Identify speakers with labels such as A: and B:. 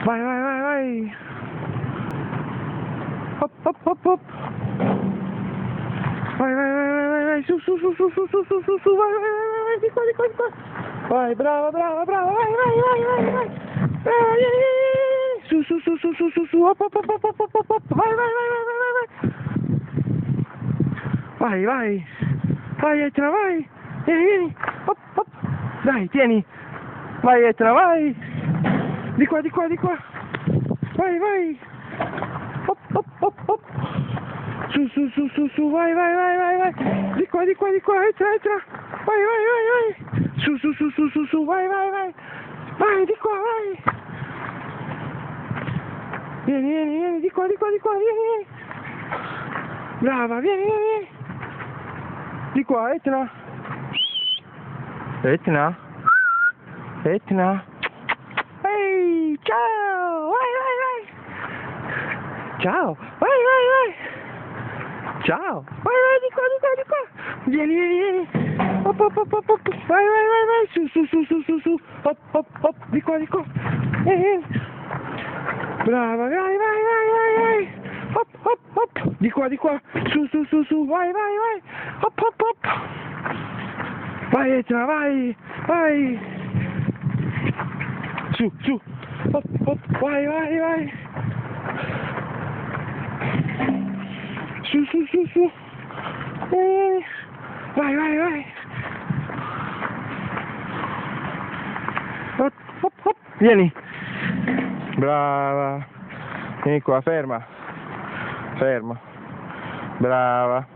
A: Vai, vai, vai, vai. Hop, hop, hop, hop. Vai, vai, vai, vai, vai, vai. Su, su, su, su, su, su, su, su, su. Vai, vai, vai, vai. Di qua, di qua, di qua. Vai, brava, brava, brava. Vai, vai, vai, vai, vai. Brava, vieni, vieni. Su, su, su, su, su, su, su. Hop, hop, hop, hop, hop, hop, hop. Vai, vai, vai, vai, vai, vai. Vai, vai. Vai, Etna, vai. Vieni, vieni. Hop, hop. Dai, tieni. Vai, Etna, vai. Di qua, di qua, di qua. Vai, vai. Hop, hop, hop, hop. Su, su, su, su, su. Vai, vai, vai, vai, vai. Di qua, di qua, di qua. Etna, Etna. Vai, vai, vai, vai. Su, su, su, su, su, su. Vai, vai, vai. Vai, di qua, vai. Vieni, vieni, vieni. Di qua, di qua, di qua. Vieni, vieni. Brava, vieni, vieni, vieni. Di qua, Etna. Etna. Etna. Ehi, ciao. Vai, vai, vai. Ciao. Vai, vai, vai. Ciao. Vai, vai, di qua, di qua, di qua. Vieni, vieni, vieni. Hop, hop, hop, hop, hop. Vai, vai, vai, vai. Su, su, su, su, su, su. Hop, hop, hop. Di qua, di qua. Vieni. Brava, vai, vai, vai, vai, vai. Hop, hop, hop. Di qua, di qua. Su, su, su, su. Vai, vai, vai. Hop, hop, hop. Vai, Etna, vai. Vai. Su, su. Hop, hop. Vai, vai, vai. Su, su, su, su. Vai, vai, vai. Hop, hop, hop. Vieni. Brava. Vieni qua, ferma. Ferma. Brava.